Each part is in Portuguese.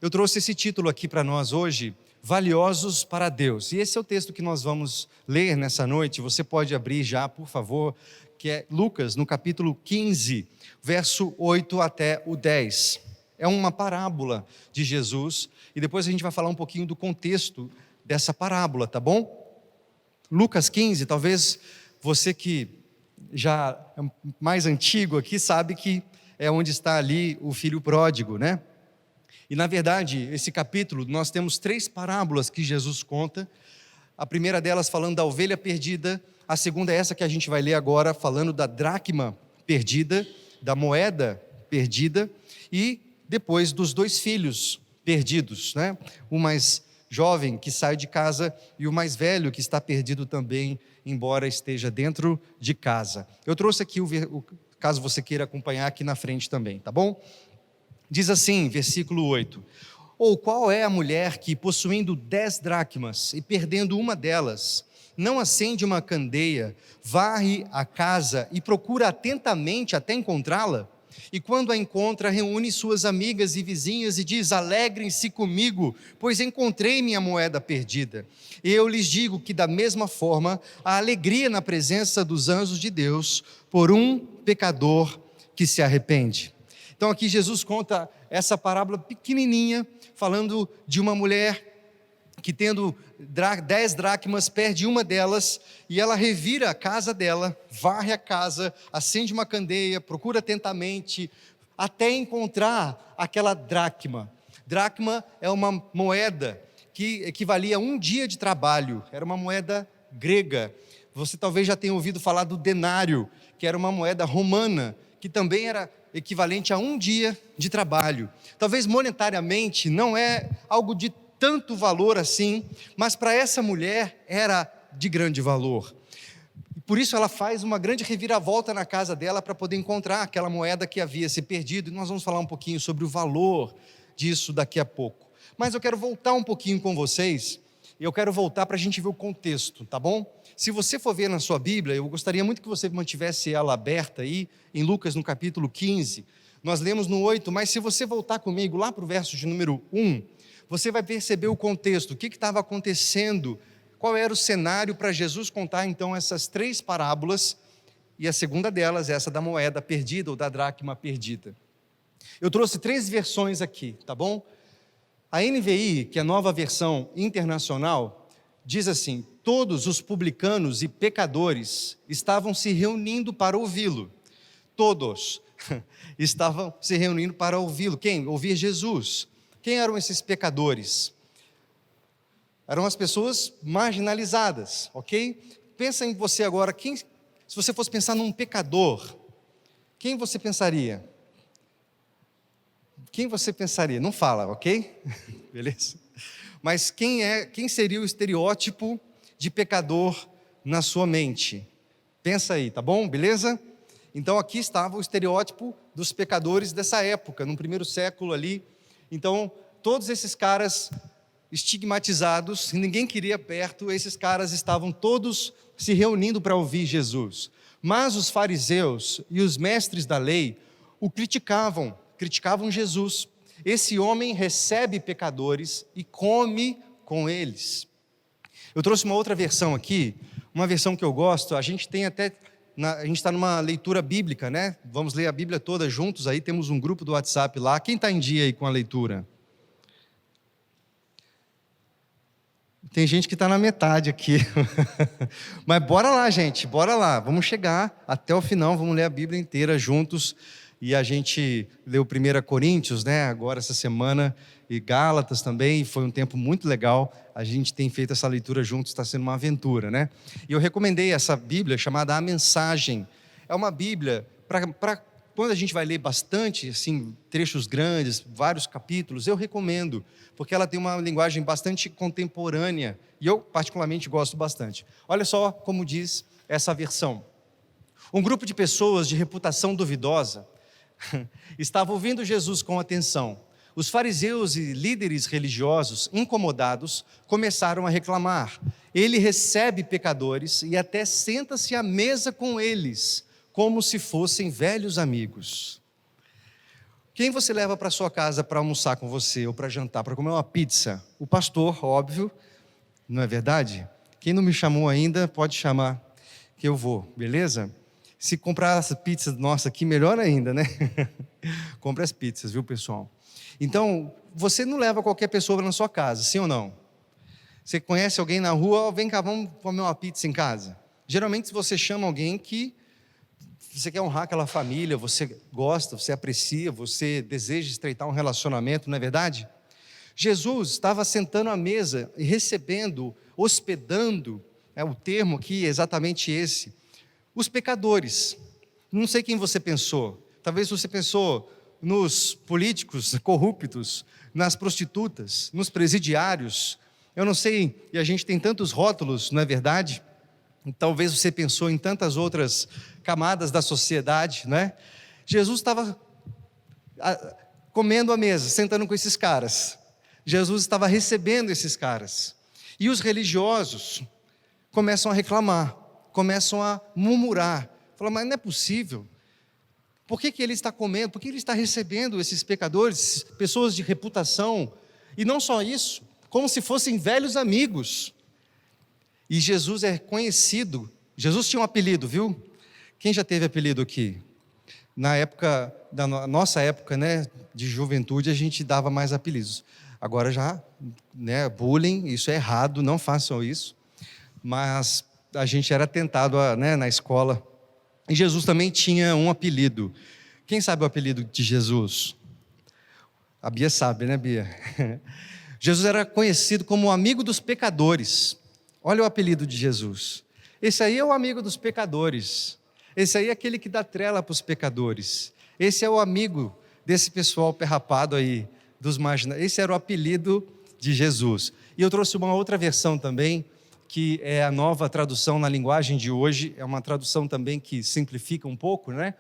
Eu trouxe esse título aqui para nós hoje, Valiosos para Deus. E esse é o texto que nós vamos ler nessa noite. Você pode abrir já, por favor, que é Lucas, no capítulo 15, verso 8 até o 10. É uma parábola de Jesus, e depois a gente vai falar um pouquinho do contexto dessa parábola, tá bom? Lucas 15, talvez você que já é mais antigo aqui sabe que é onde está ali o filho pródigo, né? E na verdade, esse capítulo, nós temos 3 parábolas que Jesus conta. A primeira delas falando da ovelha perdida, a segunda é essa que a gente vai ler agora, falando da dracma perdida, da moeda perdida, e depois dos 2 filhos perdidos, né? O mais jovem que sai de casa e o mais velho que está perdido também, embora esteja dentro de casa. Eu trouxe aqui caso você queira acompanhar aqui na frente também, tá bom? Diz assim, versículo 8: Ou qual é a mulher que, possuindo 10 dracmas e perdendo uma delas, não acende uma candeia, varre a casa e procura atentamente até encontrá-la? E quando a encontra, reúne suas amigas e vizinhas e diz: Alegrem-se comigo, pois encontrei minha moeda perdida. E eu lhes digo que da mesma forma, a alegria na presença dos anjos de Deus por um pecador que se arrepende. Então aqui Jesus conta essa parábola pequenininha, falando de uma mulher que tendo 10 dracmas, perde uma delas, e ela revira a casa dela, varre a casa, acende uma candeia, procura atentamente, até encontrar aquela dracma. Dracma é uma moeda que equivalia a um dia de trabalho, era uma moeda grega. Você talvez já tenha ouvido falar do denário, que era uma moeda romana, que também era equivalente a um dia de trabalho. Talvez monetariamente não é algo de tanto valor assim, mas para essa mulher era de grande valor. Por isso ela faz uma grande reviravolta na casa dela para poder encontrar aquela moeda que havia se perdido, e nós vamos falar um pouquinho sobre o valor disso daqui a pouco. Mas eu quero voltar um pouquinho com vocês, e eu quero voltar para a gente ver o contexto, tá bom? Se você for ver na sua Bíblia, eu gostaria muito que você mantivesse ela aberta aí, em Lucas no capítulo 15, nós lemos no 8, mas se você voltar comigo lá para o verso de número 1, você vai perceber o contexto, o que estava acontecendo, qual era o cenário para Jesus contar então essas 3 parábolas, e a segunda delas, essa da moeda perdida ou da dracma perdida. Eu trouxe 3 versões aqui, tá bom? A NVI, que é a nova versão internacional, diz assim: todos os publicanos e pecadores estavam se reunindo para ouvi-lo. Todos estavam se reunindo para ouvi-lo. Quem? Ouvir Jesus. Quem eram esses pecadores? Eram as pessoas marginalizadas, ok? Pensa em você agora, se você fosse pensar num pecador, quem você pensaria? Quem você pensaria? Não fala, ok? Beleza? Mas quem seria o estereótipo de pecador na sua mente? Pensa aí, tá bom? Beleza? Então aqui estava o estereótipo dos pecadores dessa época, no primeiro século ali. Então todos esses caras estigmatizados, ninguém queria perto, esses caras estavam todos se reunindo para ouvir Jesus. Mas os fariseus e os mestres da lei o criticavam Jesus. Esse homem recebe pecadores e come com eles. Eu trouxe uma outra versão aqui, uma versão que eu gosto. A gente tem até, a gente está numa leitura bíblica, né? Vamos ler a Bíblia toda juntos aí, temos um grupo do WhatsApp lá. Quem está em dia aí com a leitura? Tem gente que está na metade aqui. Mas bora lá, gente, bora lá. Vamos chegar até o final, vamos ler a Bíblia inteira juntos. E a gente leu 1 Coríntios, né, agora essa semana, e Gálatas também, foi um tempo muito legal. A gente tem feito essa leitura juntos, está sendo uma aventura, né? E eu recomendei essa Bíblia chamada A Mensagem. É uma Bíblia para quando a gente vai ler bastante, assim, trechos grandes, vários capítulos, eu recomendo, porque ela tem uma linguagem bastante contemporânea, e eu particularmente gosto bastante. Olha só como diz essa versão. Um grupo de pessoas de reputação duvidosa estava ouvindo Jesus com atenção. Os fariseus e líderes religiosos, incomodados, começaram a reclamar. Ele recebe pecadores e até senta-se à mesa com eles, como se fossem velhos amigos. Quem você leva para sua casa para almoçar com você ou para jantar, para comer uma pizza? O pastor, óbvio, não é verdade? Quem não me chamou ainda, pode chamar que eu vou, beleza? Se comprar essa pizza nossa aqui, melhor ainda, né? Compre as pizzas, viu, pessoal? Então, você não leva qualquer pessoa na sua casa, sim ou não? Você conhece alguém na rua, vem cá, vamos comer uma pizza em casa. Geralmente você chama alguém que você quer honrar aquela família, você gosta, você aprecia, você deseja estreitar um relacionamento, não é verdade? Jesus estava sentando à mesa e recebendo, hospedando, o termo aqui é exatamente esse, os pecadores. Não sei quem você pensou, talvez você pensou nos políticos corruptos, nas prostitutas, nos presidiários, eu não sei, e a gente tem tantos rótulos, não é verdade? Talvez você pensou em tantas outras camadas da sociedade, né? Jesus estava comendo à mesa, sentando com esses caras. Jesus estava recebendo esses caras. E os religiosos começam a reclamar, começam a murmurar. Falam, mas não é possível. Por que ele está comendo? Por que ele está recebendo esses pecadores, pessoas de reputação? E não só isso, como se fossem velhos amigos. E Jesus é conhecido. Jesus tinha um apelido, viu? Quem já teve apelido aqui? Na época, nossa época, né, de juventude, a gente dava mais apelidos. Agora já, né, bullying, isso é errado, não façam isso. Mas a gente era tentado, né, na escola. E Jesus também tinha um apelido. Quem sabe o apelido de Jesus? A Bia sabe, né, Bia? Jesus era conhecido como o amigo dos pecadores. Olha o apelido de Jesus. Esse aí é o amigo dos pecadores. Esse aí é aquele que dá trela para os pecadores. Esse é o amigo desse pessoal perrapado aí, dos marginais. Esse era o apelido de Jesus. E eu trouxe uma outra versão também, que é a nova tradução na linguagem de hoje. É uma tradução também que simplifica um pouco, né?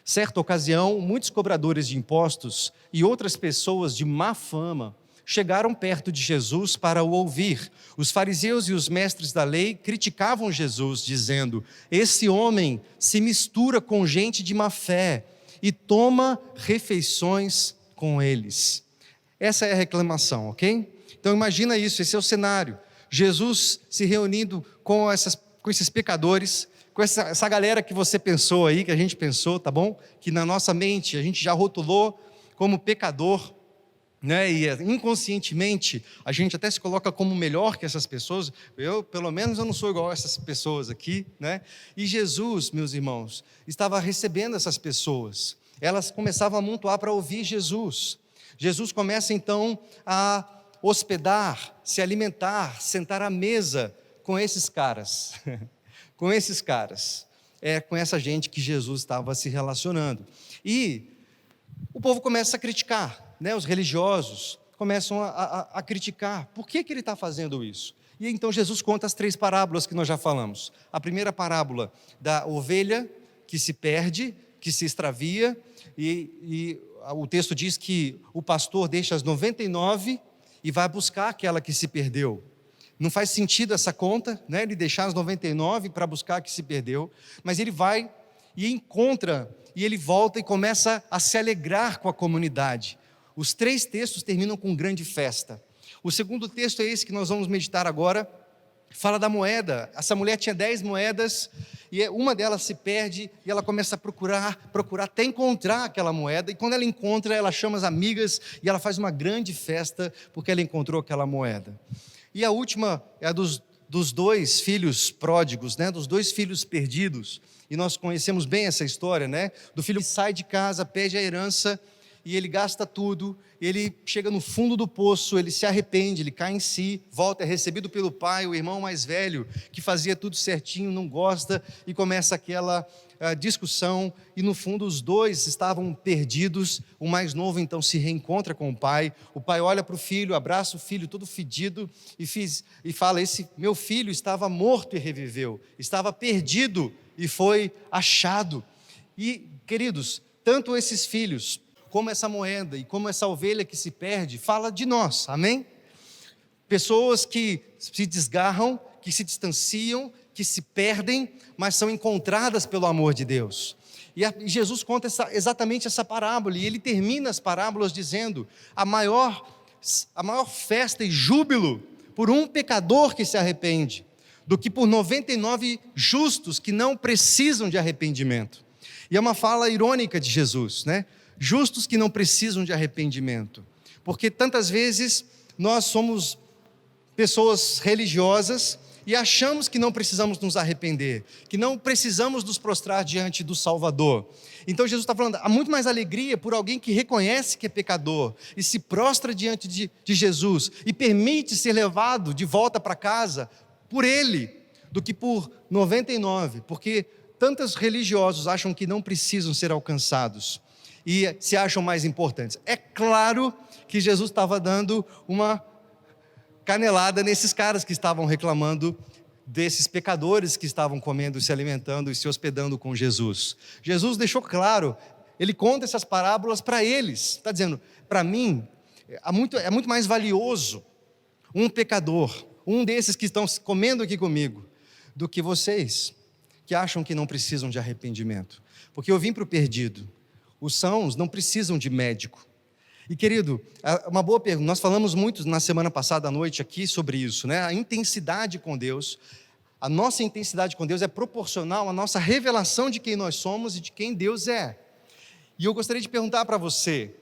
Certa ocasião, muitos cobradores de impostos e outras pessoas de má fama chegaram perto de Jesus para o ouvir. Os fariseus e os mestres da lei criticavam Jesus, dizendo: esse homem se mistura com gente de má fé e toma refeições com eles. Essa é a reclamação, ok? Então imagina isso, esse é o cenário. Jesus se reunindo com esses pecadores, com essa galera que você pensou aí, que a gente pensou, tá bom? Que na nossa mente a gente já rotulou como pecador, né? E inconscientemente a gente até se coloca como melhor que essas pessoas. Pelo menos eu não sou igual a essas pessoas aqui, né? E Jesus, meus irmãos, estava recebendo essas pessoas. Elas começavam a amontoar para ouvir Jesus. Jesus começa então a hospedar, se alimentar, sentar à mesa com esses caras, com esses caras, com essa gente que Jesus estava se relacionando. E o povo começa a criticar, né? Os religiosos começam a criticar, por que ele está fazendo isso? E então Jesus conta as 3 parábolas que nós já falamos. A primeira parábola da ovelha que se perde, que se extravia, e o texto diz que o pastor deixa as 99 e vai buscar aquela que se perdeu. Não faz sentido essa conta, né? Ele deixar as 99 para buscar a que se perdeu, mas ele vai e encontra, e ele volta e começa a se alegrar com a comunidade. Os 3 textos terminam com grande festa. O segundo texto é esse que nós vamos meditar agora, fala da moeda. Essa mulher tinha 10 moedas, e uma delas se perde, e ela começa a procurar até encontrar aquela moeda, e quando ela encontra, ela chama as amigas, e ela faz uma grande festa, porque ela encontrou aquela moeda. E a última é a dos 2 filhos pródigos, né? Dos 2 filhos perdidos, e nós conhecemos bem essa história, né? Do filho que sai de casa, pede a herança, e ele gasta tudo, ele chega no fundo do poço, ele se arrepende, ele cai em si, volta, é recebido pelo pai, o irmão mais velho, que fazia tudo certinho, não gosta, e começa aquela discussão, e no fundo os 2 estavam perdidos. O mais novo então se reencontra com o pai olha para o filho, abraça o filho todo fedido, e fala: esse meu filho estava morto e reviveu, estava perdido e foi achado. E queridos, tanto esses filhos, como essa moeda e como essa ovelha que se perde, fala de nós, amém? Pessoas que se desgarram, que se distanciam, que se perdem, mas são encontradas pelo amor de Deus. E Jesus conta exatamente essa parábola, e ele termina as parábolas dizendo: a maior festa e júbilo por um pecador que se arrepende, do que por 99 justos que não precisam de arrependimento. E é uma fala irônica de Jesus, né? Justos que não precisam de arrependimento. Porque tantas vezes nós somos pessoas religiosas e achamos que não precisamos nos arrepender, que não precisamos nos prostrar diante do Salvador. Então Jesus está falando, há muito mais alegria por alguém que reconhece que é pecador e se prostra diante de Jesus e permite ser levado de volta para casa por Ele, do que por 99, porque tantos religiosos acham que não precisam ser alcançados e se acham mais importantes. É claro que Jesus estava dando uma canelada nesses caras que estavam reclamando desses pecadores que estavam comendo, se alimentando e se hospedando com Jesus. Jesus deixou claro, ele conta essas parábolas para eles, está dizendo, para mim, é muito mais valioso um pecador, um desses que estão comendo aqui comigo, do que vocês, que acham que não precisam de arrependimento. Porque eu vim para o perdido, os sãos não precisam de médico. E querido, uma boa pergunta, nós falamos muito na semana passada à noite aqui sobre isso, né? A intensidade com Deus, a nossa intensidade com Deus é proporcional à nossa revelação de quem nós somos e de quem Deus é. E eu gostaria de perguntar para você,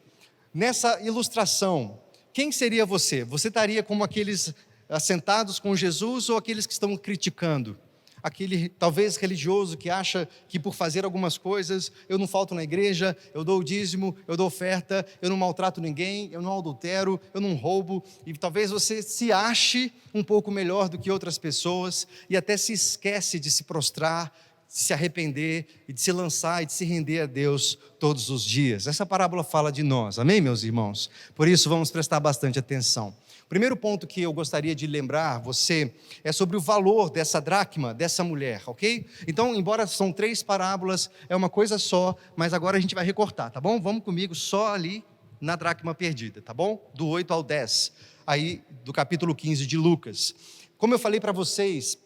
nessa ilustração, quem seria você? Você estaria como aqueles assentados com Jesus ou aqueles que estão criticando? Aquele talvez religioso que acha que por fazer algumas coisas, eu não falto na igreja, eu dou o dízimo, eu dou oferta, eu não maltrato ninguém, eu não adultero, eu não roubo, e talvez você se ache um pouco melhor do que outras pessoas, e até se esquece de se prostrar, de se arrepender, e de se lançar e de se render a Deus todos os dias. Essa parábola fala de nós, amém, meus irmãos? Por isso vamos prestar bastante atenção. O primeiro ponto que eu gostaria de lembrar você é sobre o valor dessa dracma, dessa mulher, ok? Então, embora são 3 parábolas, é uma coisa só, mas agora a gente vai recortar, tá bom? Vamos comigo só ali na dracma perdida, tá bom? Do 8 ao 10, aí do capítulo 15 de Lucas. Como eu falei para vocês,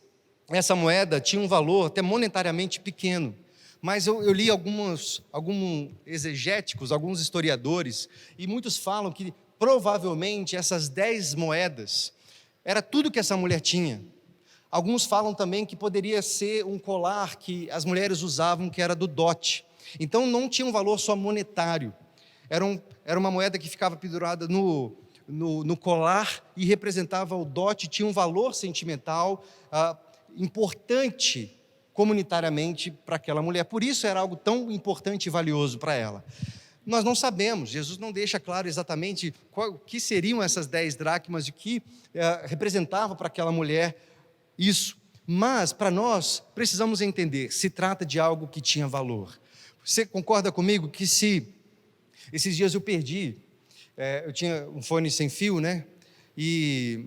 essa moeda tinha um valor até monetariamente pequeno, mas eu li alguns exegéticos, alguns historiadores, e muitos falam que provavelmente essas 10 moedas era tudo que essa mulher tinha. Alguns falam também que poderia ser um colar que as mulheres usavam, que era do dote. Então não tinha um valor só monetário, era uma moeda que ficava pendurada no colar e representava o dote, tinha um valor sentimental importante comunitariamente para aquela mulher. Por isso era algo tão importante e valioso para ela. Nós não sabemos, Jesus não deixa claro exatamente o que seriam essas 10 dracmas, de que representava para aquela mulher isso. Mas, para nós, precisamos entender, se trata de algo que tinha valor. Você concorda comigo que se esses dias eu perdi, eu tinha um fone sem fio, né? E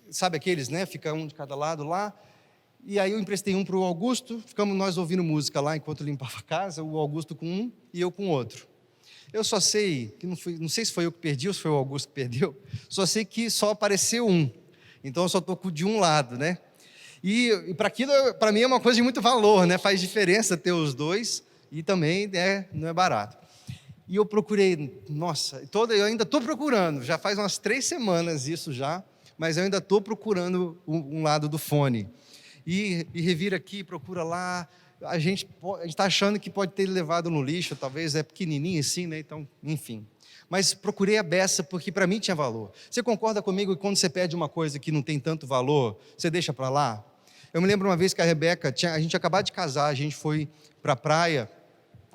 sabe aqueles, né? Fica um de cada lado lá. E aí eu emprestei um para o Augusto, ficamos nós ouvindo música lá enquanto limpava a casa, o Augusto com um e eu com outro. Eu só sei, que não sei se foi eu que perdi ou se foi o Augusto que perdeu, só sei que só apareceu um, então eu só estou de um lado, né? E para aquilo, para mim é uma coisa de muito valor, né? Faz diferença ter os dois e também não é barato. E eu procurei, nossa, eu ainda estou procurando, já faz umas 3 semanas isso já, mas eu ainda estou procurando um lado do fone. E revira aqui, procura lá, a gente está achando que pode ter levado no lixo, talvez é pequenininho assim, né? Então, enfim. Mas procurei a beça porque para mim tinha valor. Você concorda comigo que quando você pede uma coisa que não tem tanto valor, você deixa para lá? Eu me lembro uma vez que a Rebeca, a gente acabado de casar, a gente foi para a praia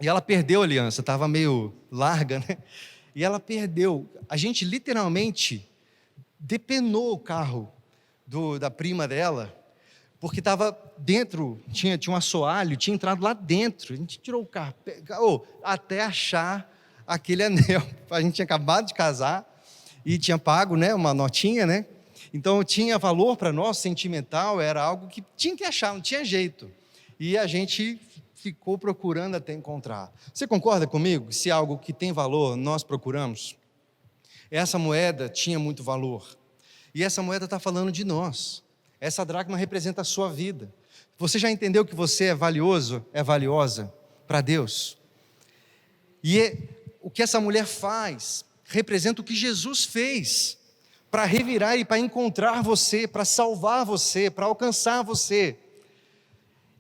e ela perdeu a aliança, estava meio larga, né? E ela perdeu. A gente literalmente depenou o carro da prima dela, porque estava dentro, tinha um assoalho, tinha entrado lá dentro, a gente tirou o carro, até achar aquele anel, a gente tinha acabado de casar, e tinha pago, né, uma notinha, né, então tinha valor para nós, sentimental, era algo que tinha que achar, não tinha jeito, e a gente ficou procurando até encontrar. Você concorda comigo, se algo que tem valor, nós procuramos? Essa moeda tinha muito valor, e essa moeda está falando de nós. Essa dracma representa a sua vida. Você já entendeu que você é valioso, é valiosa? para Deus. O que essa mulher faz representa o que Jesus fez para revirar e para encontrar você, para salvar você, para alcançar você.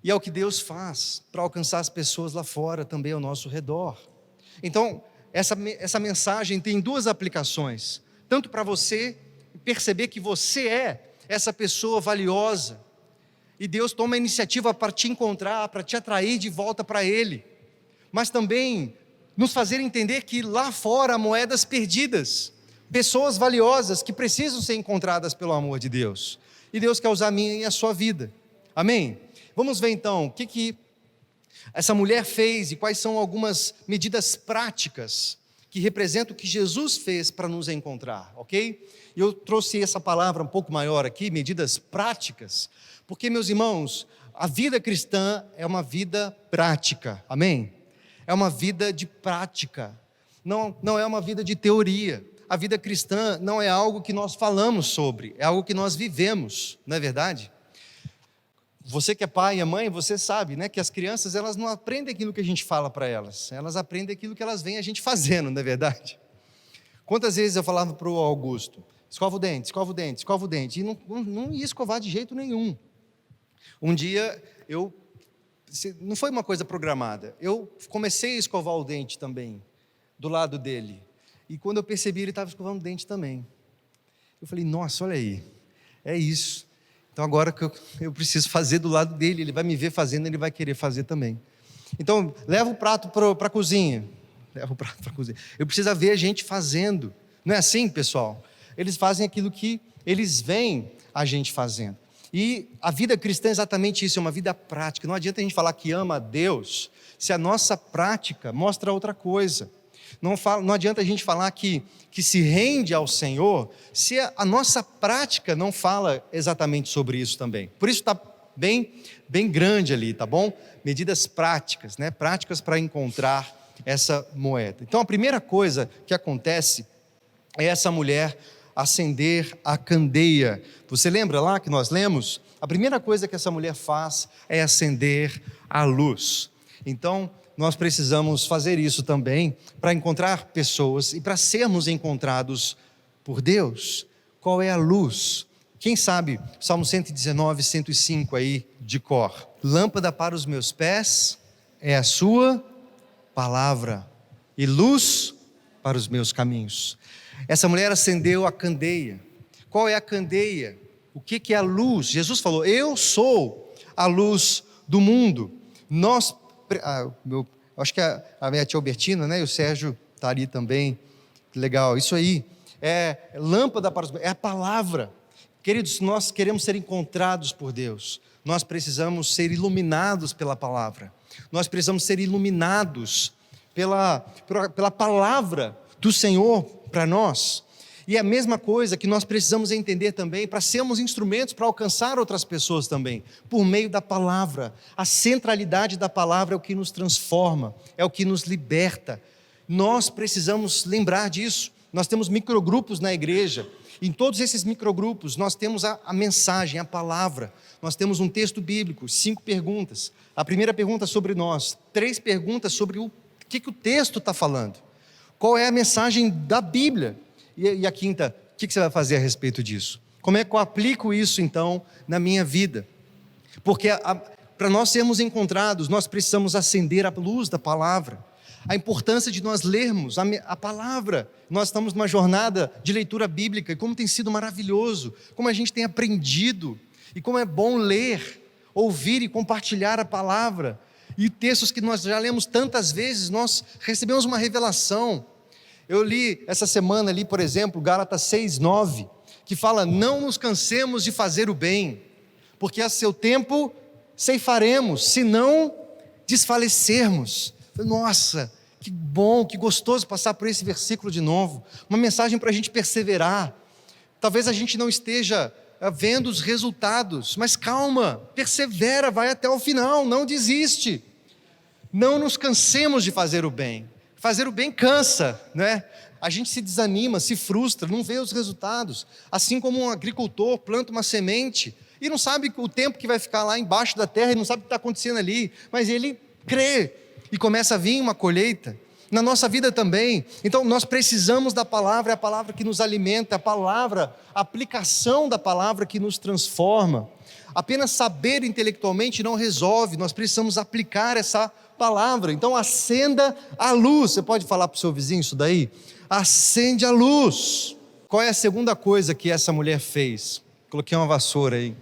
E é o que Deus faz para alcançar as pessoas lá fora, também ao nosso redor. Então, essa mensagem tem duas aplicações. Tanto para você perceber que você é essa pessoa valiosa. E Deus toma a iniciativa para te encontrar, para te atrair de volta para Ele. Mas também nos fazer entender que lá fora há moedas perdidas. Pessoas valiosas que precisam ser encontradas pelo amor de Deus. E Deus quer usar a minha e a sua vida. Amém? Vamos ver então o que essa mulher fez e quais são algumas medidas práticas que representam o que Jesus fez para nos encontrar, ok? E eu trouxe essa palavra um pouco maior aqui, medidas práticas, porque, meus irmãos, a vida cristã é uma vida prática, amém? É uma vida de prática, não é uma vida de teoria. A vida cristã não é algo que nós falamos sobre, é algo que nós vivemos, não é verdade? Você que é pai e é mãe, você sabe, né, que as crianças, elas não aprendem aquilo que a gente fala para elas, elas aprendem aquilo que elas veem a gente fazendo, não é verdade? Quantas vezes eu falava para o Augusto, escova o dente, escova o dente, escova o dente, e não ia escovar de jeito nenhum. Um dia, não foi uma coisa programada, eu comecei a escovar o dente também, do lado dele, e quando eu percebi, ele estava escovando o dente também. Eu falei, nossa, olha aí, é isso. Então agora que eu preciso fazer do lado dele, ele vai me ver fazendo, ele vai querer fazer também. Então, leva o prato para a cozinha. Leva o prato para a cozinha. Eu preciso ver a gente fazendo. Não é assim, pessoal? Eles fazem aquilo que eles veem a gente fazendo. E a vida cristã é exatamente isso, é uma vida prática. Não adianta a gente falar que ama a Deus, se a nossa prática mostra outra coisa. Não adianta a gente falar que se rende ao Senhor, se a nossa prática não fala exatamente sobre isso também. Por isso está bem grande ali, tá bom? Medidas práticas, né? Práticas para encontrar essa moeda. Então a primeira coisa que acontece é essa mulher acender a candeia. Você lembra lá que nós lemos? A primeira coisa que essa mulher faz é acender a luz. Então, nós precisamos fazer isso também para encontrar pessoas e para sermos encontrados por Deus. Qual é a luz? Quem sabe Salmo 119, 105 aí de cor. Lâmpada para os meus pés é a sua palavra e luz para os meus caminhos. Essa mulher acendeu a candeia. Qual é a candeia? O que é a luz? Jesus falou, eu sou a luz do mundo. Acho que a minha tia Albertina, né, e o Sérgio está ali também, legal, isso aí, é lâmpada para os... é a palavra. Queridos, nós queremos ser encontrados por Deus, nós precisamos ser iluminados pela palavra, nós precisamos ser iluminados pela palavra do Senhor para nós. E é a mesma coisa que nós precisamos entender também para sermos instrumentos para alcançar outras pessoas também, por meio da palavra. A centralidade da palavra é o que nos transforma, é o que nos liberta. Nós precisamos lembrar disso. Nós temos microgrupos na igreja. Em todos esses microgrupos nós temos a mensagem, a palavra. Nós temos um texto bíblico, 5 perguntas. A primeira pergunta sobre nós, 3 perguntas sobre o que o texto está falando. Qual é a mensagem da Bíblia? E a quinta, o que você vai fazer a respeito disso? Como é que eu aplico isso então na minha vida? Porque para nós sermos encontrados, nós precisamos acender a luz da palavra. A importância de nós lermos a palavra. Nós estamos numa jornada de leitura bíblica e como tem sido maravilhoso, como a gente tem aprendido e como é bom ler, ouvir e compartilhar a palavra. E textos que nós já lemos tantas vezes, nós recebemos uma revelação. Eu li essa semana ali, por exemplo, Gálatas 6:9, que fala, não nos cansemos de fazer o bem, porque a seu tempo ceifaremos, se não desfalecermos. Nossa, que bom, que gostoso passar por esse versículo de novo, uma mensagem para a gente perseverar. Talvez a gente não esteja vendo os resultados, mas calma, persevera, vai até o final, não desiste. Não nos cansemos de fazer o bem. Fazer o bem cansa, né? A gente se desanima, se frustra, não vê os resultados. Assim como um agricultor planta uma semente e não sabe o tempo que vai ficar lá embaixo da terra e não sabe o que está acontecendo ali, mas ele crê e começa a vir uma colheita. Na nossa vida também. Então nós precisamos da palavra, é a palavra que nos alimenta, a palavra, a aplicação da palavra que nos transforma. Apenas saber intelectualmente não resolve, nós precisamos aplicar essa palavra. Então acenda a luz. Você pode falar para o seu vizinho isso daí? Acende a luz. Qual é a segunda coisa que essa mulher fez? Coloquei uma vassoura aí,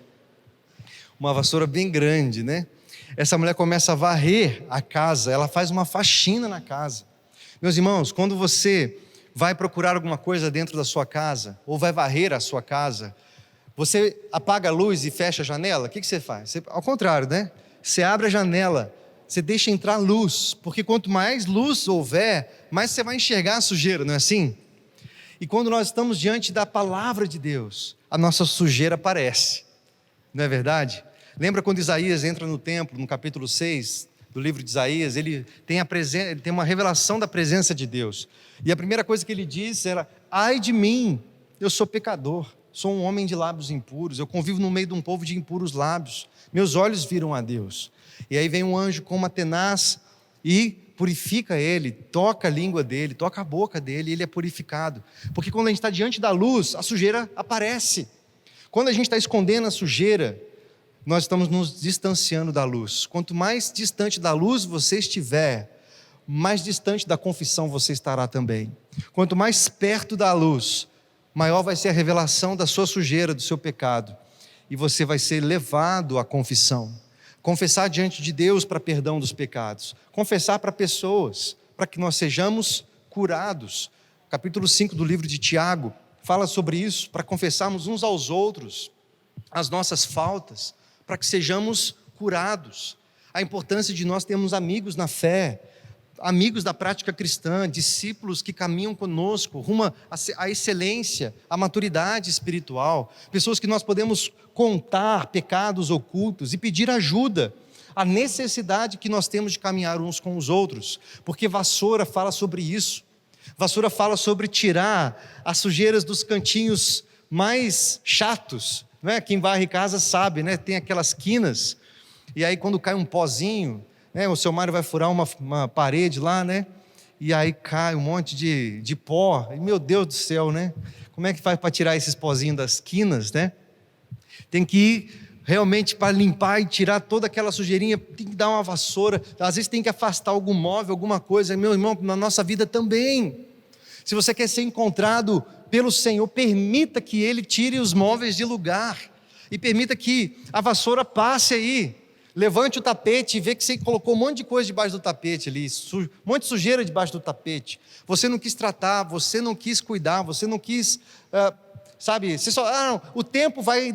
uma vassoura bem grande, né? Essa mulher começa a varrer a casa, ela faz uma faxina na casa. Meus irmãos, quando você vai procurar alguma coisa dentro da sua casa, ou vai varrer a sua casa, você apaga a luz e fecha a janela, o que você faz? Ao contrário, né? Você abre a janela, você deixa entrar luz, porque quanto mais luz houver, mais você vai enxergar a sujeira, não é assim? E quando nós estamos diante da palavra de Deus, a nossa sujeira aparece, não é verdade? Lembra quando Isaías entra no templo, no capítulo 6 do livro de Isaías, ele tem uma revelação da presença de Deus, e a primeira coisa que ele diz era: ai de mim, eu sou pecador, sou um homem de lábios impuros, eu convivo no meio de um povo de impuros lábios, meus olhos viram a Deus. E aí vem um anjo com uma tenaz e purifica ele, toca a língua dele, toca a boca dele, e ele é purificado, porque quando a gente está diante da luz, a sujeira aparece. Quando a gente está escondendo a sujeira, nós estamos nos distanciando da luz. Quanto mais distante da luz você estiver, mais distante da confissão você estará também. Quanto mais perto da luz, maior vai ser a revelação da sua sujeira, do seu pecado, e você vai ser levado à confissão. Confessar diante de Deus para perdão dos pecados, confessar para pessoas, para que nós sejamos curados. Capítulo 5 do livro de Tiago fala sobre isso, para confessarmos uns aos outros as nossas faltas, para que sejamos curados. A importância de nós termos amigos na fé, amigos da prática cristã, discípulos que caminham conosco rumo à excelência, à maturidade espiritual, pessoas que nós podemos contar pecados ocultos e pedir ajuda, a necessidade que nós temos de caminhar uns com os outros, porque vassoura fala sobre isso. Vassoura fala sobre tirar as sujeiras dos cantinhos mais chatos, não é? Quem varre casa sabe, né? Tem aquelas quinas, e aí quando cai um pozinho, né? O seu Mário vai furar uma parede lá, né? E aí cai um monte de pó, e meu Deus do céu, né? Como é que faz para tirar esses pozinhos das quinas, né? Tem que ir realmente para limpar e tirar toda aquela sujeirinha, tem que dar uma vassoura, às vezes tem que afastar algum móvel, alguma coisa. Meu irmão, na nossa vida também, se você quer ser encontrado pelo Senhor, permita que Ele tire os móveis de lugar, e permita que a vassoura passe aí, levante o tapete e vê que você colocou um monte de coisa debaixo do tapete ali, um monte de sujeira debaixo do tapete, você não quis tratar, você não quis cuidar, você não quis... Sabe, você só, não, o tempo vai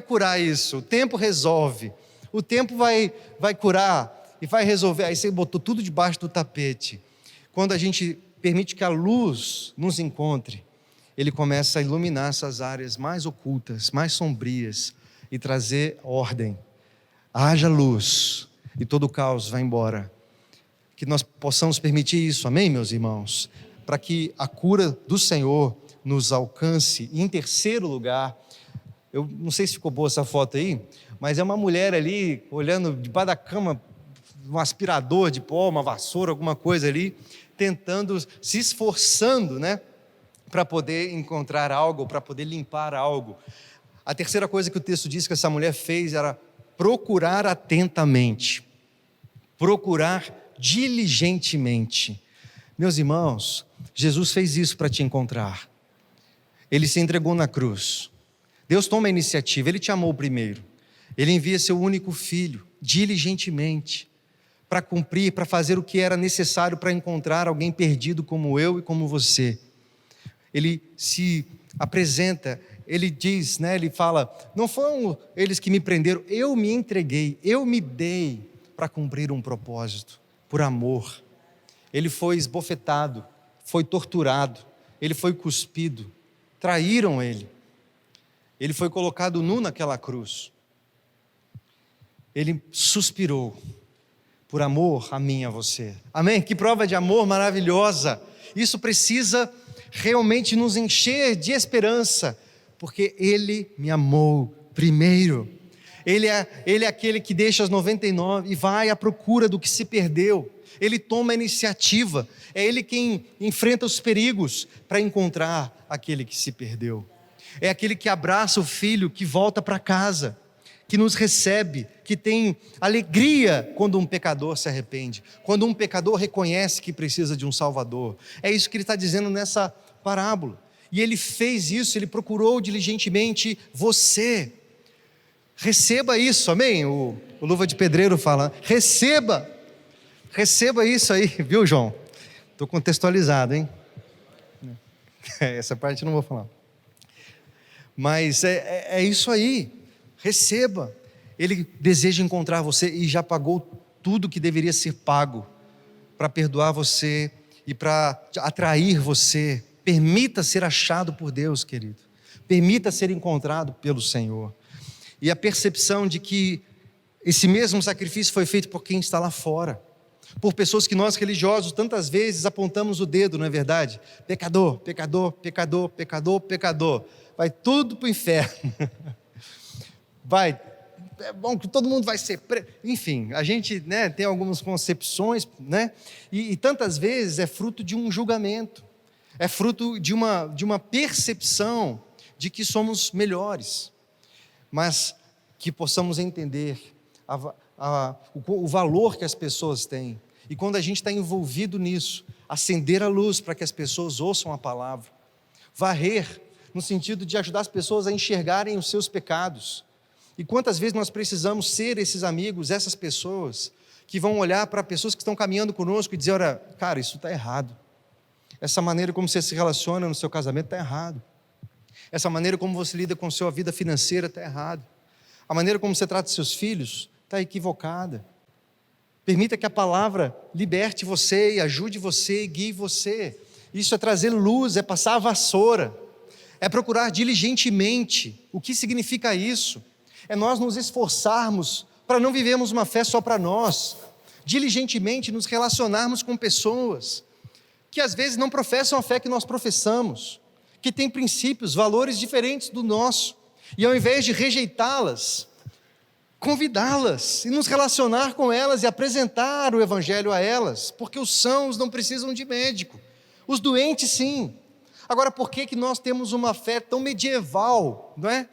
curar isso, o tempo resolve, o tempo vai curar e vai resolver. Aí você botou tudo debaixo do tapete. Quando a gente permite que a luz nos encontre, Ele começa a iluminar essas áreas mais ocultas, mais sombrias, e trazer ordem. Haja luz e todo o caos vai embora. Que nós possamos permitir isso, amém, meus irmãos? Para que a cura do Senhor nos alcance. E em terceiro lugar, eu não sei se ficou boa essa foto aí, mas é uma mulher ali, olhando debaixo da cama, um aspirador de pó, uma vassoura, alguma coisa ali, tentando, se esforçando, né, para poder encontrar algo, para poder limpar algo. A terceira coisa que o texto diz que essa mulher fez era procurar atentamente, procurar diligentemente. Meus irmãos, Jesus fez isso para te encontrar. Ele se entregou na cruz. Deus toma a iniciativa, Ele te amou primeiro. Ele envia seu único filho, diligentemente, para cumprir, para fazer o que era necessário para encontrar alguém perdido como eu e como você. Ele se apresenta, Ele diz, né, Ele fala, não foram eles que me prenderam, eu me entreguei, eu me dei para cumprir um propósito, por amor. Ele foi esbofetado, foi torturado, Ele foi cuspido, traíram Ele, Ele foi colocado nu naquela cruz, Ele suspirou, por amor a mim e a você, amém? Que prova de amor maravilhosa! Isso precisa realmente nos encher de esperança, porque Ele me amou primeiro, Ele é aquele que deixa as 99 e vai à procura do que se perdeu. Ele toma a iniciativa. É Ele quem enfrenta os perigos para encontrar aquele que se perdeu. É aquele que abraça o filho que volta para casa, que nos recebe, que tem alegria quando um pecador se arrepende, quando um pecador reconhece que precisa de um Salvador. É isso que ele está dizendo nessa parábola. E ele fez isso, ele procurou diligentemente você. Receba isso, amém? O Luva de Pedreiro fala, receba isso aí, viu, João? Estou contextualizado, hein? Essa parte eu não vou falar. Mas é isso aí, receba. Ele deseja encontrar você e já pagou tudo que deveria ser pago para perdoar você e para atrair você. Permita ser achado por Deus, querido. Permita ser encontrado pelo Senhor. E a percepção de que esse mesmo sacrifício foi feito por quem está lá fora. Por pessoas que nós religiosos tantas vezes apontamos o dedo, não é verdade? Pecador, pecador, pecador, pecador, pecador. Vai tudo para o inferno. Vai, é bom que todo mundo vai ser enfim, a gente, né, tem algumas concepções, né? E tantas vezes é fruto de um julgamento. É fruto de uma percepção de que somos melhores. Mas que possamos entender o valor que as pessoas têm. E quando a gente está envolvido nisso, acender a luz para que as pessoas ouçam a palavra. Varrer, no sentido de ajudar as pessoas a enxergarem os seus pecados. E quantas vezes nós precisamos ser esses amigos, essas pessoas, que vão olhar para pessoas que estão caminhando conosco e dizer, olha, cara, isso está errado. Essa maneira como você se relaciona no seu casamento está errado. Essa maneira como você lida com a sua vida financeira está errado. A maneira como você trata seus filhos está equivocada. Permita que a palavra liberte você e ajude você e guie você. Isso é trazer luz, é passar a vassoura. É procurar diligentemente. O que significa isso? É nós nos esforçarmos para não vivermos uma fé só para nós. Diligentemente nos relacionarmos com pessoas que às vezes não professam a fé que nós professamos, que têm princípios, valores diferentes do nosso. E ao invés de rejeitá-las, convidá-las e nos relacionar com elas e apresentar o Evangelho a elas, porque os sãos não precisam de médico, os doentes sim. Agora, por que nós temos uma fé tão medieval, não é?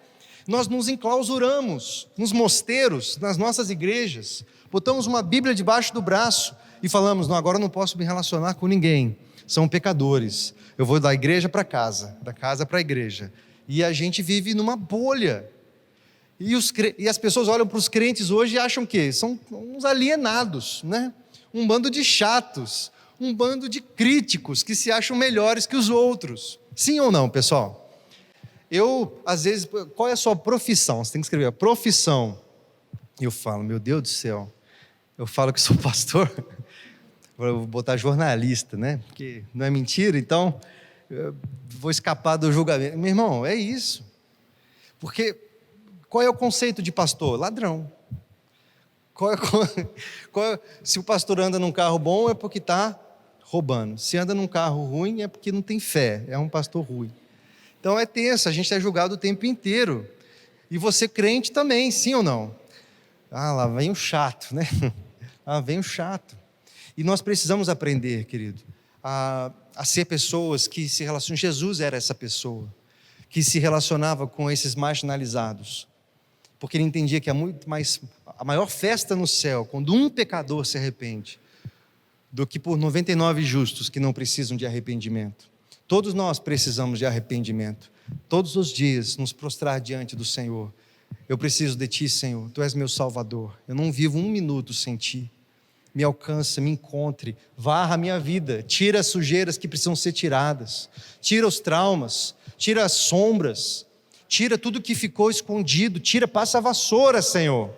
Nós nos enclausuramos nos mosteiros, nas nossas igrejas, botamos uma Bíblia debaixo do braço e falamos, não, agora eu não posso me relacionar com ninguém, são pecadores, eu vou da igreja para casa, da casa para a igreja, e a gente vive numa bolha. E as pessoas olham para os crentes hoje e acham que são uns alienados, né? Um bando de chatos, um bando de críticos que se acham melhores que os outros. Sim ou não, pessoal? Às vezes, qual é a sua profissão? Você tem que escrever a profissão. E eu falo, meu Deus do céu, eu falo que sou pastor, vou botar jornalista, né? Porque não é mentira, então vou escapar do julgamento. Meu irmão, é isso. Porque qual é o conceito de pastor? Ladrão. Se o pastor anda num carro bom é porque está roubando. Se anda num carro ruim é porque não tem fé, é um pastor ruim. Então é tenso, a gente é julgado o tempo inteiro. E você crente também, sim ou não? Ah, lá vem o chato, né? Lá vem o chato. E nós precisamos aprender, querido, a ser pessoas que se relacionam. Jesus era essa pessoa que se relacionava com esses marginalizados. Porque ele entendia que a maior festa no céu, quando um pecador se arrepende, do que por 99 justos que não precisam de arrependimento. Todos nós precisamos de arrependimento. Todos os dias nos prostrar diante do Senhor. Eu preciso de Ti, Senhor. Tu és meu Salvador. Eu não vivo um minuto sem Ti. Me alcança, me encontre, varra a minha vida, tira as sujeiras que precisam ser tiradas, tira os traumas, tira as sombras, tira tudo que ficou escondido, passa a vassoura, Senhor.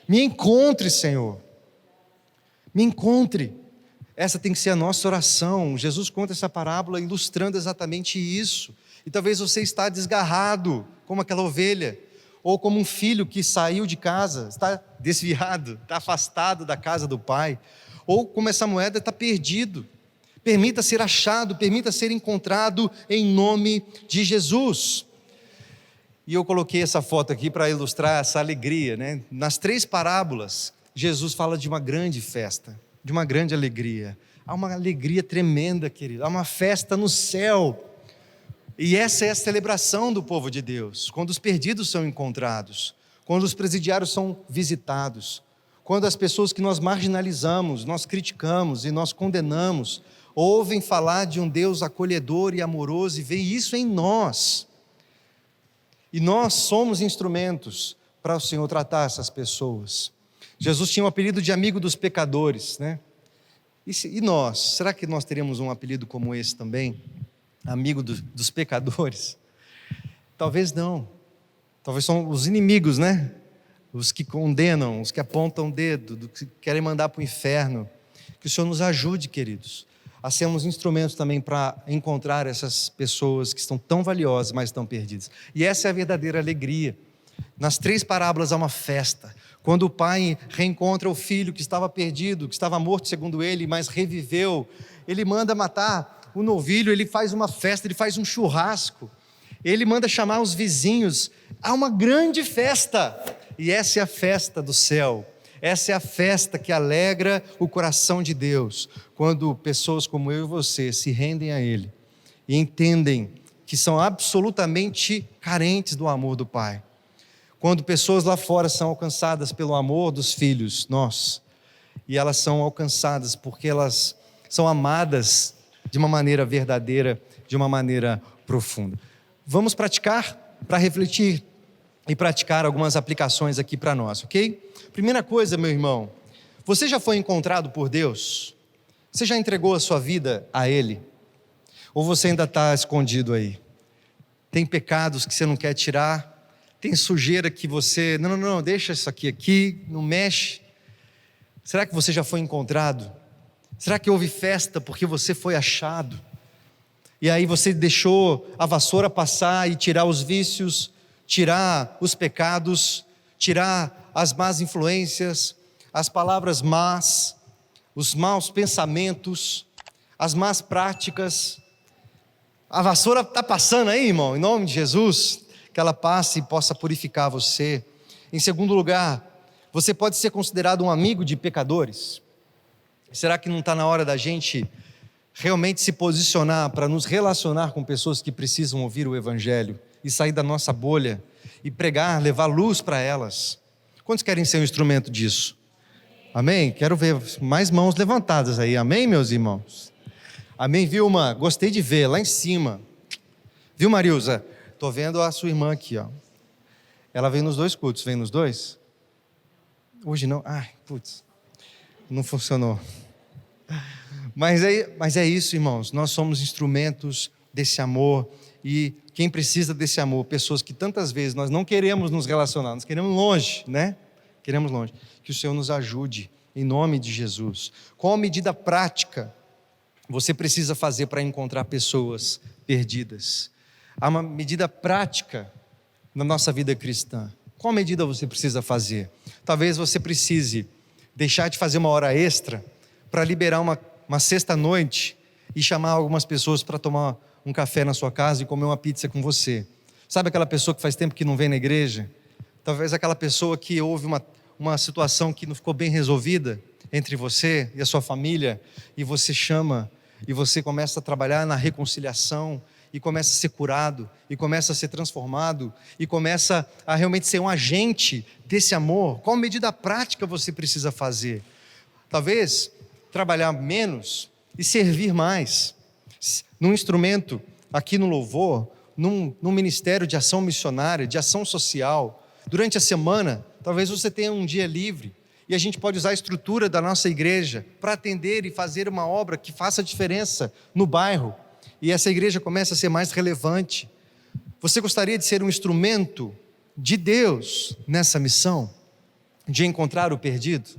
Me encontre, Senhor. Me encontre. Essa tem que ser a nossa oração. Jesus conta essa parábola ilustrando exatamente isso. E talvez você está desgarrado, como aquela ovelha, ou como um filho que saiu de casa, está desviado, está afastado da casa do pai, ou como essa moeda está perdido. Permita ser achado, permita ser encontrado em nome de Jesus. E eu coloquei essa foto aqui para ilustrar essa alegria, né? Nas 3 parábolas, Jesus fala de uma grande festa, de uma grande alegria. Há uma alegria tremenda, querido. Há uma festa no céu. E essa é a celebração do povo de Deus, quando os perdidos são encontrados, quando os presidiários são visitados, quando as pessoas que nós marginalizamos, nós criticamos e nós condenamos, ouvem falar de um Deus acolhedor e amoroso e veem isso em nós. E nós somos instrumentos para o Senhor tratar essas pessoas. Jesus tinha um apelido de amigo dos pecadores, né? E nós? Será que nós teríamos um apelido como esse também? Amigo dos pecadores? Talvez não. Talvez são os inimigos, né? Os que condenam, os que apontam o dedo, os que querem mandar para o inferno. Que o Senhor nos ajude, queridos, a sermos instrumentos também para encontrar essas pessoas que estão tão valiosas, mas estão perdidas. E essa é a verdadeira alegria. Nas 3 parábolas há uma festa. Quando o pai reencontra o filho que estava perdido, que estava morto segundo ele, mas reviveu, ele manda matar o novilho, ele faz uma festa, ele faz um churrasco, ele manda chamar os vizinhos, há uma grande festa, e essa é a festa do céu, essa é a festa que alegra o coração de Deus, quando pessoas como eu e você se rendem a Ele, e entendem que são absolutamente carentes do amor do Pai, quando pessoas lá fora são alcançadas pelo amor dos filhos, nós, e elas são alcançadas porque elas são amadas de uma maneira verdadeira, de uma maneira profunda. Vamos praticar, para refletir e praticar algumas aplicações aqui para nós, ok? Primeira coisa, meu irmão, você já foi encontrado por Deus? Você já entregou a sua vida a Ele? Ou você ainda está escondido aí? Tem pecados que você não quer tirar? Tem sujeira que você, não, deixa isso aqui, não mexe. Será que você já foi encontrado? Será que houve festa porque você foi achado? E aí você deixou a vassoura passar e tirar os vícios, tirar os pecados, tirar as más influências, as palavras más, os maus pensamentos, as más práticas. A vassoura está passando aí, irmão, em nome de Jesus, que ela passe e possa purificar você. Em segundo lugar, você pode ser considerado um amigo de pecadores? Será que não está na hora da gente realmente se posicionar para nos relacionar com pessoas que precisam ouvir o Evangelho e sair da nossa bolha e pregar, levar luz para elas? Quantos querem ser um instrumento disso? Amém? Quero ver mais mãos levantadas aí, amém, meus irmãos? Amém, Vilma? Gostei de ver, lá em cima. Viu, Marilza? Estou vendo a sua irmã aqui, ó. Ela vem nos 2 cultos, vem nos 2? Hoje não, não funcionou. Mas é isso, irmãos, nós somos instrumentos desse amor, e quem precisa desse amor, pessoas que tantas vezes nós não queremos nos relacionar, nós queremos longe, né? Queremos longe, que o Senhor nos ajude, em nome de Jesus. Qual a medida prática você precisa fazer para encontrar pessoas perdidas? Há uma medida prática na nossa vida cristã. Qual medida você precisa fazer? Talvez você precise deixar de fazer uma hora extra para liberar uma sexta-noite e chamar algumas pessoas para tomar um café na sua casa e comer uma pizza com você. Sabe aquela pessoa que faz tempo que não vem na igreja? Talvez aquela pessoa que houve uma situação que não ficou bem resolvida entre você e a sua família, e você chama, e você começa a trabalhar na reconciliação, e começa a ser curado, e começa a ser transformado, e começa a realmente ser um agente desse amor. Qual medida prática você precisa fazer? Talvez trabalhar menos e servir mais. Num instrumento, aqui no louvor, num ministério de ação missionária, de ação social. Durante a semana, talvez você tenha um dia livre, e a gente pode usar a estrutura da nossa igreja para atender e fazer uma obra que faça diferença no bairro, e essa igreja começa a ser mais relevante. Você gostaria de ser um instrumento de Deus nessa missão, de encontrar o perdido?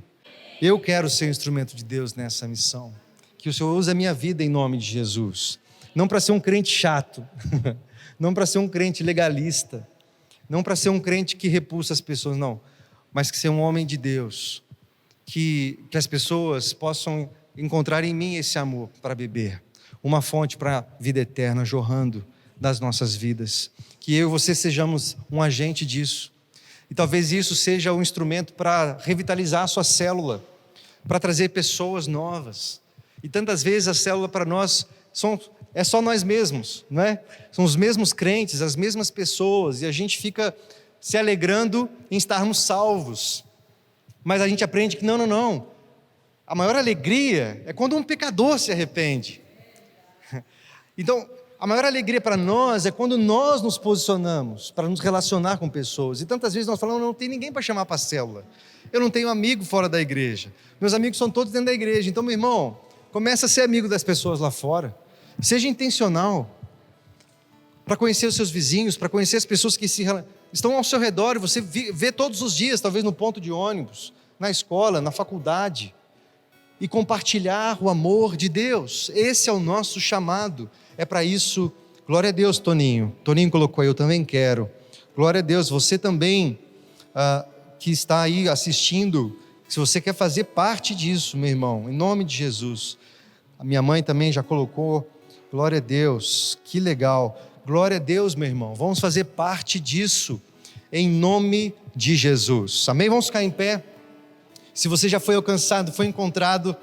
Eu quero ser um instrumento de Deus nessa missão. Que o Senhor use a minha vida em nome de Jesus. Não para ser um crente chato, não para ser um crente legalista, não para ser um crente que repulsa as pessoas, não, mas que ser um homem de Deus, que as pessoas possam encontrar em mim esse amor para beber, uma fonte para a vida eterna jorrando das nossas vidas. Que eu e você sejamos um agente disso. E talvez isso seja um instrumento para revitalizar a sua célula, para trazer pessoas novas. E tantas vezes a célula para nós é só nós mesmos, não é? São os mesmos crentes, as mesmas pessoas, e a gente fica se alegrando em estarmos salvos. Mas a gente aprende que não. A maior alegria é quando um pecador se arrepende. Então, a maior alegria para nós é quando nós nos posicionamos para nos relacionar com pessoas. E tantas vezes nós falamos, não tem ninguém para chamar para a célula. Eu não tenho amigo fora da igreja. Meus amigos são todos dentro da igreja. Então, meu irmão, começa a ser amigo das pessoas lá fora. Seja intencional para conhecer os seus vizinhos, para conhecer as pessoas que estão ao seu redor. E você vê todos os dias, talvez no ponto de ônibus, na escola, na faculdade. E compartilhar o amor de Deus. Esse é o nosso chamado. É para isso. Glória a Deus, Toninho. Toninho colocou aí, eu também quero. Glória a Deus, você também que está aí assistindo, se você quer fazer parte disso, meu irmão, em nome de Jesus. A minha mãe também já colocou. Glória a Deus, que legal. Glória a Deus, meu irmão. Vamos fazer parte disso, em nome de Jesus. Amém? Vamos ficar em pé. Se você já foi alcançado, foi encontrado,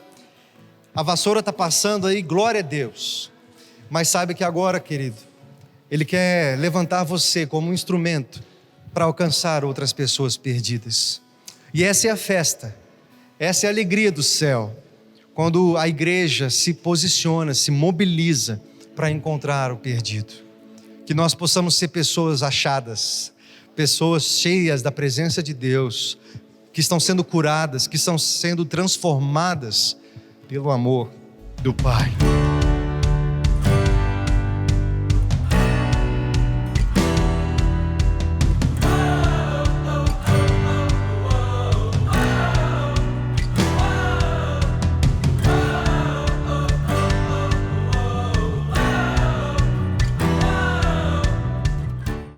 a vassoura está passando aí, glória a Deus. Mas sabe que agora, querido, Ele quer levantar você como um instrumento para alcançar outras pessoas perdidas. E essa é a festa, essa é a alegria do céu, quando a igreja se posiciona, se mobiliza para encontrar o perdido. Que nós possamos ser pessoas achadas, pessoas cheias da presença de Deus, que estão sendo curadas, que estão sendo transformadas pelo amor do Pai.